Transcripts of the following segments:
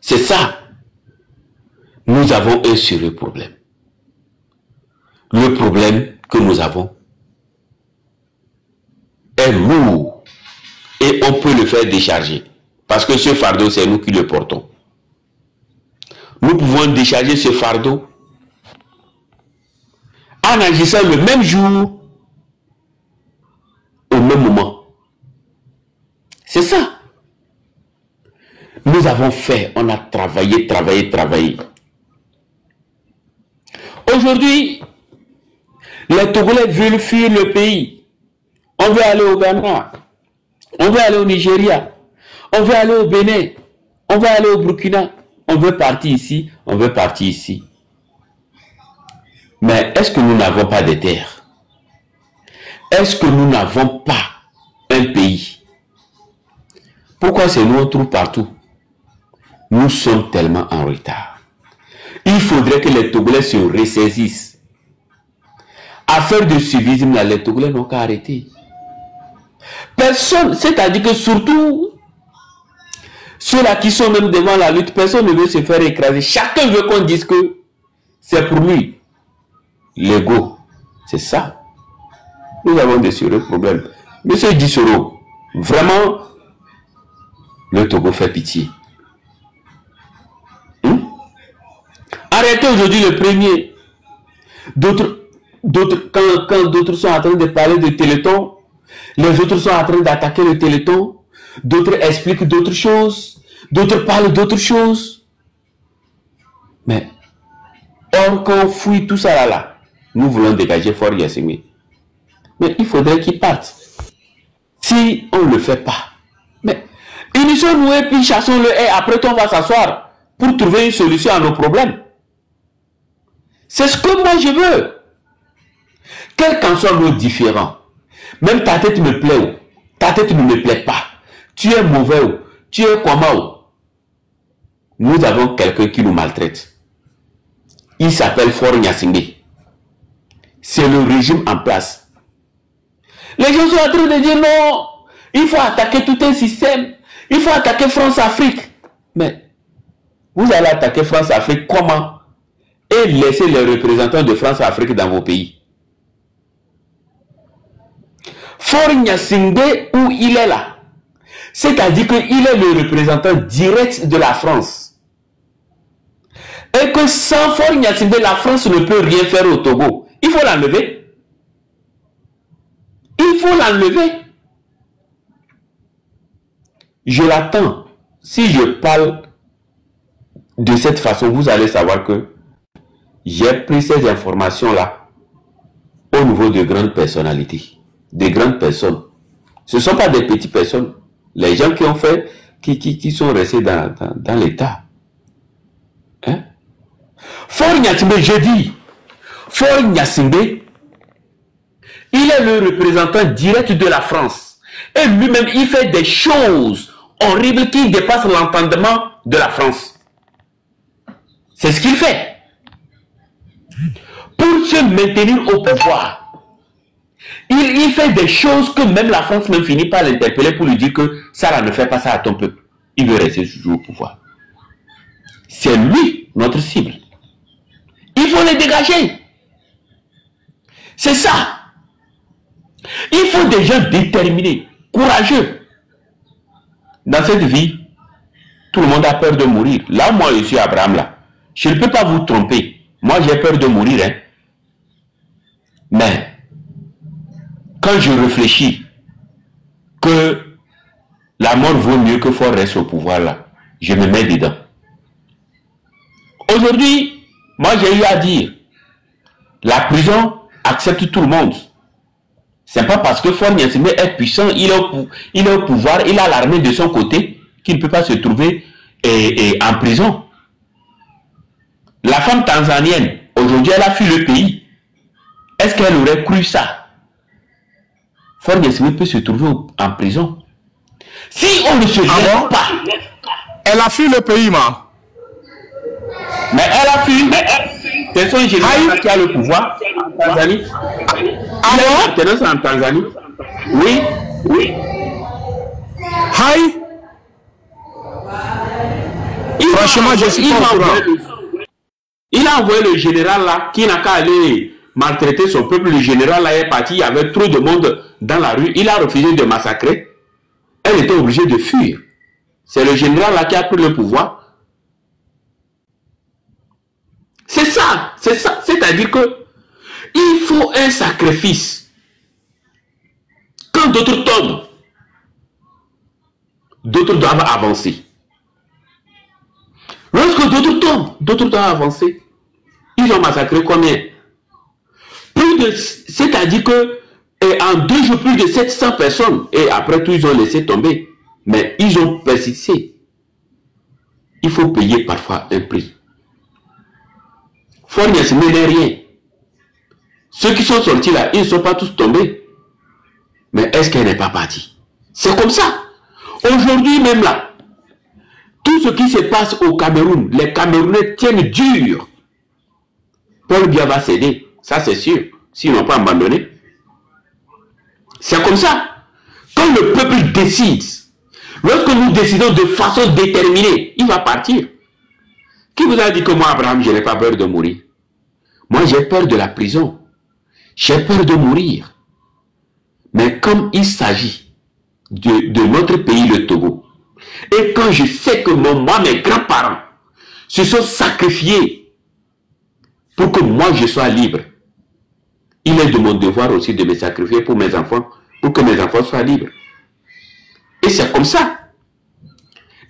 C'est ça. Nous avons un sérieux problème. Le problème que nous avons est lourd et on peut le faire décharger. Parce que ce fardeau, c'est nous qui le portons. Nous pouvons décharger ce fardeau en agissant le même jour, au même moment. C'est ça. Nous avons fait, on a travaillé. Aujourd'hui, les Togolais veulent fuir le pays. On veut aller au Ghana, on veut aller au Nigeria, on veut aller au Bénin, on veut aller au Burkina, on veut partir ici, on veut partir ici. Mais est-ce que nous n'avons pas de terre? Est-ce que nous n'avons pas un pays? Pourquoi c'est nous on trouve partout? Nous sommes tellement en retard. Il faudrait que les Togolais se ressaisissent. Affaire de civisme, là, les Togolais n'ont qu'à arrêter. Personne, c'est-à-dire que surtout ceux-là qui sont même devant la lutte, personne ne veut se faire écraser. Chacun veut qu'on dise que c'est pour lui. L'ego, c'est ça. Nous avons des sérieux problèmes. Monsieur Dissoro, vraiment, le Togo fait pitié. Arrêtez aujourd'hui le premier. Quand d'autres sont en train de parler de Téléthon, les autres sont en train d'attaquer le Téléthon, d'autres expliquent d'autres choses, d'autres parlent d'autres choses. Mais, or qu'on fouille tout ça là, nous voulons dégager Faure Gnassingbé. Mais il faudrait qu'il parte. Si on ne le fait pas, mais unissons-nous et puis chassons-le et après on va s'asseoir pour trouver une solution à nos problèmes. C'est ce que moi je veux. Quels qu'en soient nos différends, même ta tête me plaît ou ta tête ne me plaît pas, tu es mauvais ou tu es comment, nous avons quelqu'un qui nous maltraite. Il s'appelle Faure Gnassingbé. C'est le régime en place. Les gens sont en train de dire non, il faut attaquer tout un système, il faut attaquer France-Afrique. Mais vous allez attaquer France-Afrique comment? Et laisser les représentants de France-Afrique dans vos pays. Faure Gnassingbé, où il est là, c'est-à-dire qu'il est le représentant direct de la France. Et que sans Faure Gnassingbé, la France ne peut rien faire au Togo. Il faut l'enlever. Il faut l'enlever. Je l'attends. Si je parle de cette façon, vous allez savoir que j'ai pris ces informations-là au niveau de grandes personnalités. Des grandes personnes. Ce ne sont pas des petites personnes. Les gens qui ont fait, qui sont restés dans l'État. Hein? Faure Gnassingbé, je dis, Faure Gnassingbé, il est le représentant direct de la France. Et lui-même, il fait des choses horribles qui dépassent l'entendement de la France. C'est ce qu'il fait. Pour se maintenir au pouvoir, il fait des choses que même la France même finit par l'interpeller pour lui dire que ça là, ne fait pas ça à ton peuple. Il veut rester toujours au pouvoir. C'est lui, notre cible. Il faut les dégager. C'est ça. Il faut des gens déterminés, courageux. Dans cette vie, tout le monde a peur de mourir. Là, moi, je suis Abraham, là. Je ne peux pas vous tromper. Moi, j'ai peur de mourir, hein. Mais, quand je réfléchis que la mort vaut mieux que Faure reste au pouvoir, là, je me mets dedans. Aujourd'hui, moi, j'ai eu à dire, la prison accepte tout le monde. C'est pas parce que Faure Gnassingbé est puissant, il est au pouvoir, il a l'armée de son côté, qu'il ne peut pas se trouver en prison. La femme tanzanienne, aujourd'hui, elle a fui le pays. Est-ce qu'elle aurait cru ça? Faure Gnassingbé peut se trouver en prison. Si on ne se lève pas... Elle a fui le pays, ma. Mais elle a fui. C'est son général qui a le pouvoir en Tanzanie. Il a une alternance en Tanzanie. Oui, oui. Aïe. Franchement, je suis pas au courant. Il a envoyé le général là, qui n'a qu'à aller maltraiter son peuple. Le général là est parti, il y avait trop de monde dans la rue. Il a refusé de massacrer. Elle était obligée de fuir. C'est le général là qui a pris le pouvoir. C'est ça, c'est ça. C'est-à-dire que il faut un sacrifice. Quand d'autres tombent, d'autres doivent avancer. Lorsque d'autres tombent, d'autres doivent avancer. Ils ont massacré combien? C'est-à-dire que en 2 jours, plus de 700 personnes. Et après tout, ils ont laissé tomber. Mais ils ont persisté. Il faut payer parfois un prix. Fornia, ce n'est rien. Ceux qui sont sortis là, ils ne sont pas tous tombés. Mais est-ce qu'elle n'est pas partie? C'est comme ça. Aujourd'hui même là, tout ce qui se passe au Cameroun, les Camerounais tiennent dur. Paul Biya va céder, ça c'est sûr, s'ils n'ont pas abandonné. C'est comme ça. Quand le peuple décide, lorsque nous décidons de façon déterminée, il va partir. Qui vous a dit que moi, Abraham, je n'ai pas peur de mourir? Moi, j'ai peur de la prison. J'ai peur de mourir. Mais comme il s'agit de notre pays, le Togo, et quand je sais que moi, mes grands-parents se sont sacrifiés pour que moi, je sois libre, il est de mon devoir aussi de me sacrifier pour mes enfants, pour que mes enfants soient libres. Et c'est comme ça.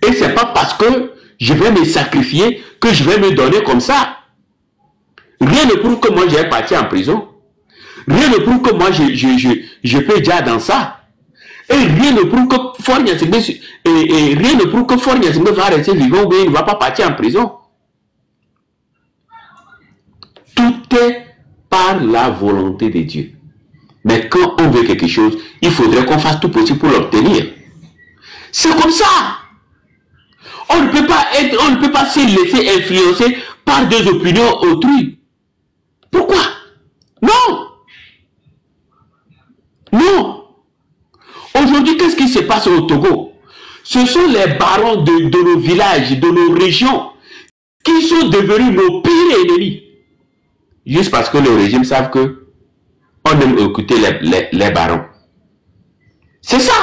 Et c'est pas parce que je vais me sacrifier que je vais me donner comme ça. Rien ne prouve que moi, j'ai parti en prison. Rien ne prouve que moi, je peux déjà dans ça. Et rien ne prouve que Fornia Singbe va rester vivant ou bien il ne va pas partir en prison. Tout est par la volonté de Dieu. Mais quand on veut quelque chose, il faudrait qu'on fasse tout possible pour l'obtenir. C'est comme ça. On ne peut pas se laisser influencer par des opinions autrui. Pourquoi? Non. Non. Aujourd'hui, qu'est-ce qui se passe au Togo? Ce sont les barons de nos villages, de nos régions, qui sont devenus nos pires ennemis. Juste parce que le régime savent que on aime écouter les barons. C'est ça.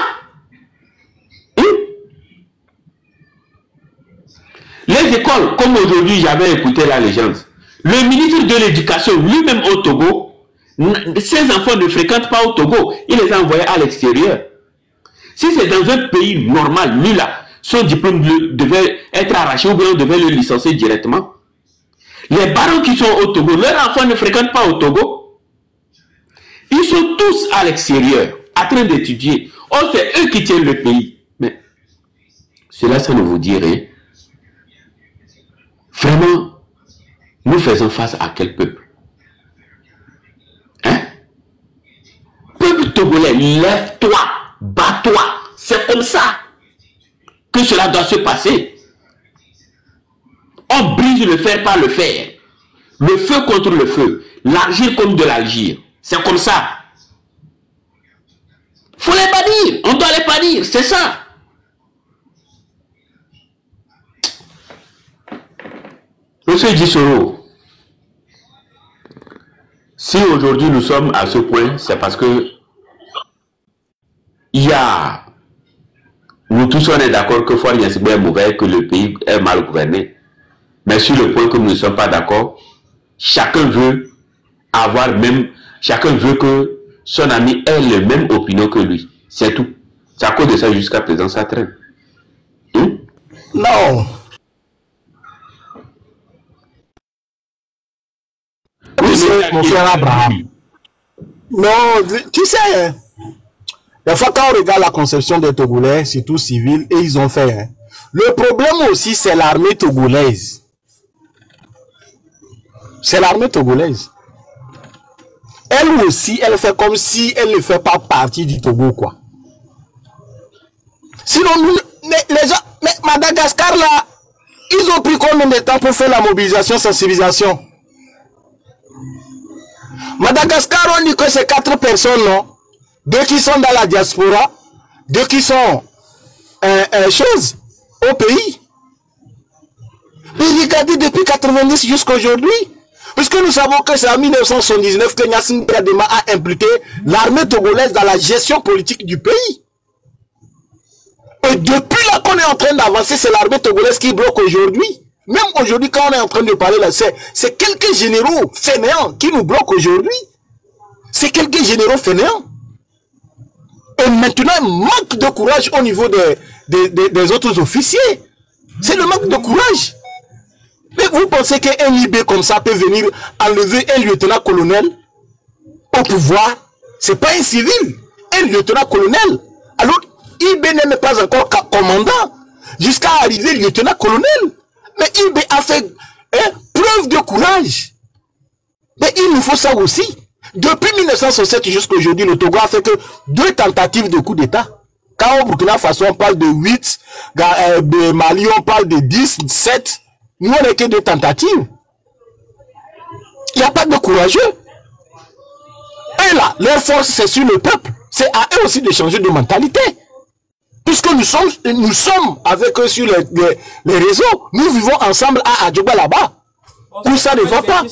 Les écoles, comme aujourd'hui j'avais écouté la légende, le ministre de l'Éducation, lui-même au Togo, ses enfants ne fréquentent pas au Togo, il les a envoyés à l'extérieur. Si c'est dans un pays normal, lui là, son diplôme devait être arraché ou bien on devait le licencier directement. Les barons qui sont au Togo, leurs enfants ne fréquentent pas au Togo. Ils sont tous à l'extérieur, en train d'étudier. Oh, c'est eux qui tiennent le pays. Mais cela, ça ne vous dit rien. Vraiment, nous faisons face à quel peuple? Hein? Peuple togolais, lève-toi, bats-toi. C'est comme ça que cela doit se passer. On brise le fer par le fer. Le feu contre le feu. L'argile comme de l'argile. C'est comme ça. Faut les bannir. On doit les bannir. C'est ça. Monsieur Dissoro, si aujourd'hui nous sommes à ce point, c'est parce que il y a... Nous tous on est d'accord que Fornia Singbe est mauvais, que le pays est mal gouverné. Mais sur le point que nous ne sommes pas d'accord, chacun veut avoir même... Chacun veut que son ami ait la même opinion que lui. C'est tout. C'est à cause de ça jusqu'à présent ça traîne. Non. Mon frère Abraham. Non, tu sais, hein, des fois quand on regarde la conception des Togolais, c'est tout civil, et ils ont fait. Hein. Le problème aussi, c'est l'armée togolaise. C'est l'armée togolaise. Elle aussi, elle fait comme si elle ne fait pas partie du Togo, quoi. Sinon, les gens, mais Madagascar, là, ils ont pris combien de temps pour faire la mobilisation, sensibilisation? Madagascar, on dit que c'est 4 personnes, non? 2 qui sont dans la diaspora, 2 qui sont au pays. regardez depuis 90 jusqu'à aujourd'hui. Puisque nous savons que c'est en 1979 que Gnassingbé Kadema a impliqué l'armée togolaise dans la gestion politique du pays. Et depuis là qu'on est en train d'avancer, c'est l'armée togolaise qui bloque aujourd'hui. Même aujourd'hui, quand on est en train de parler là, c'est quelques généraux fainéants qui nous bloquent aujourd'hui. C'est quelques généraux fainéants. Et maintenant, il manque de courage au niveau des autres officiers. C'est le manque de courage. Mais vous pensez qu'un IB comme ça peut venir enlever un lieutenant-colonel au pouvoir? C'est pas un civil, un lieutenant-colonel. Alors, IB n'est même pas encore commandant jusqu'à arriver lieutenant-colonel. Mais IB a fait preuve de courage. Mais il nous faut ça aussi. Depuis 1967 jusqu'à aujourd'hui, le Togo a fait que 2 tentatives de coup d'État. Quand au Burkina Faso, on parle de 8, de Mali, on parle de 10, 7. Nous, on n'est que 2 tentatives. Il n'y a pas de courageux. Et là, leur force, c'est sur le peuple. C'est à eux aussi de changer de mentalité. Puisque nous sommes avec eux sur les réseaux. Nous vivons ensemble à Adjouba là-bas. Où ça ne va pas.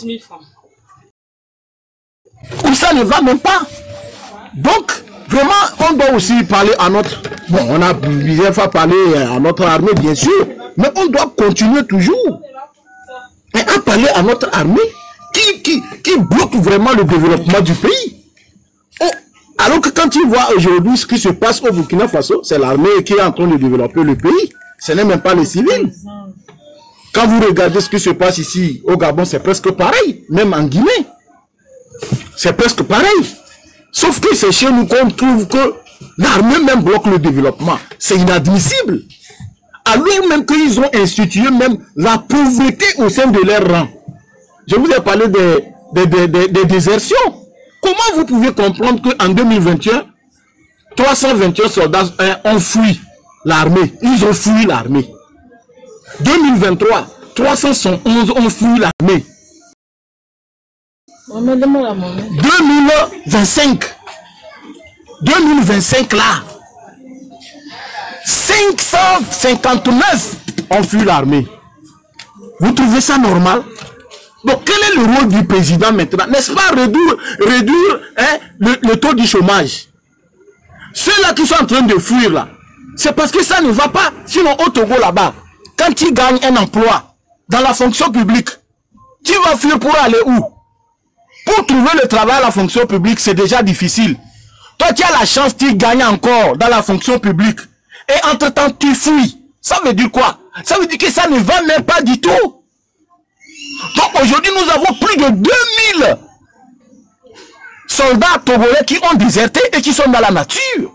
Où ça ne va même pas. Donc, vraiment, on doit aussi parler à notre... Bon, on a plusieurs fois parlé à notre armée, bien sûr. Mais on doit continuer toujours. Et à parler à notre armée qui bloque vraiment le développement du pays. Alors que quand tu vois aujourd'hui ce qui se passe au Burkina Faso, c'est l'armée qui est en train de développer le pays. Ce n'est même pas les civils. Quand vous regardez ce qui se passe ici au Gabon, c'est presque pareil. Même en Guinée. C'est presque pareil. Sauf que c'est chez nous qu'on trouve que l'armée même bloque le développement. C'est inadmissible. Alors même qu'ils ont institué même la pauvreté au sein de leurs rangs. Je vous ai parlé des désertions. Comment vous pouvez comprendre qu'en 2021, 321 soldats ont fui l'armée. Ils ont fui l'armée. 2023, 311 ont fui l'armée. 2025 là, 559 ont fui l'armée. Vous trouvez ça normal? Donc quel est le rôle du président maintenant? N'est-ce pas réduire le taux du chômage? Ceux-là qui sont en train de fuir là, c'est parce que ça ne va pas. Sinon au Togo là-bas, quand ils gagnent un emploi dans la fonction publique, tu vas fuir pour aller où? Pour trouver le travail à la fonction publique, c'est déjà difficile. Toi, tu as la chance, tu gagnes encore dans la fonction publique. Et entre-temps, tu fuis. Ça veut dire quoi? Ça veut dire que ça ne va même pas du tout. Donc aujourd'hui, nous avons plus de 2000 soldats togolais qui ont déserté et qui sont dans la nature.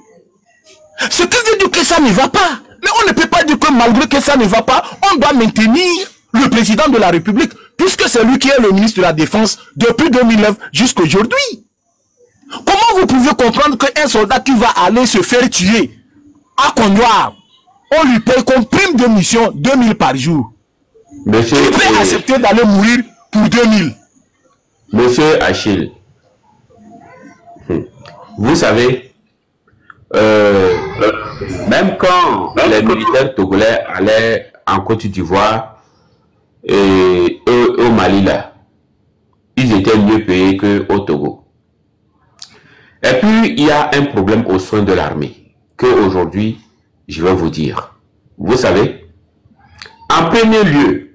Ce qui veut dire que ça ne va pas. Mais on ne peut pas dire que malgré que ça ne va pas, on doit maintenir le président de la République, puisque c'est lui qui est le ministre de la Défense depuis 2009 jusqu'à aujourd'hui. Comment vous pouvez comprendre qu'un soldat qui va aller se faire tuer à Kondouar, on lui paye comme prime de mission 2000 par jour? Monsieur, il peut accepter d'aller mourir pour 2000. Monsieur Achille, vous savez, même quand les militaires togolais allaient en Côte d'Ivoire et au Mali là, ils étaient mieux payés qu'au Togo. Et puis, il y a un problème au sein de l'armée que aujourd'hui, je vais vous dire. Vous savez, en premier lieu,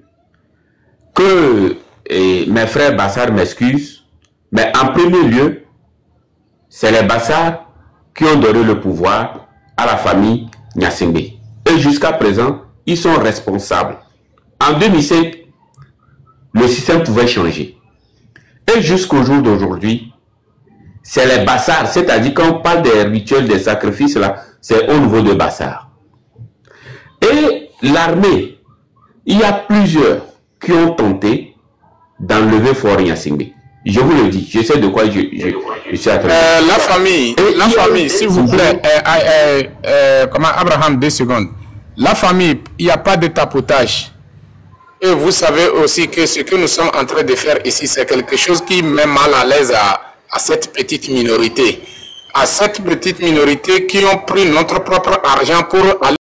que mes frères Bassar m'excusent, mais en premier lieu, c'est les Bassar qui ont donné le pouvoir à la famille Gnassingbé. Et jusqu'à présent, ils sont responsables. En 2005, le système pouvait changer. Et jusqu'au jour d'aujourd'hui, c'est les Bassar, c'est-à-dire quand on parle des rituels, des sacrifices, là, c'est au niveau de Bassar. Et l'armée, il y a plusieurs qui ont tenté d'enlever Fort Gnassingbé. Je vous le dis, je sais de quoi je suis à train. La famille, s'il vous plaît, comment Abraham, 2 secondes. La famille, il n'y a pas de tapotage. Et vous savez aussi que ce que nous sommes en train de faire ici, c'est quelque chose qui met mal à l'aise à cette petite minorité. À cette petite minorité qui ont pris notre propre argent pour aller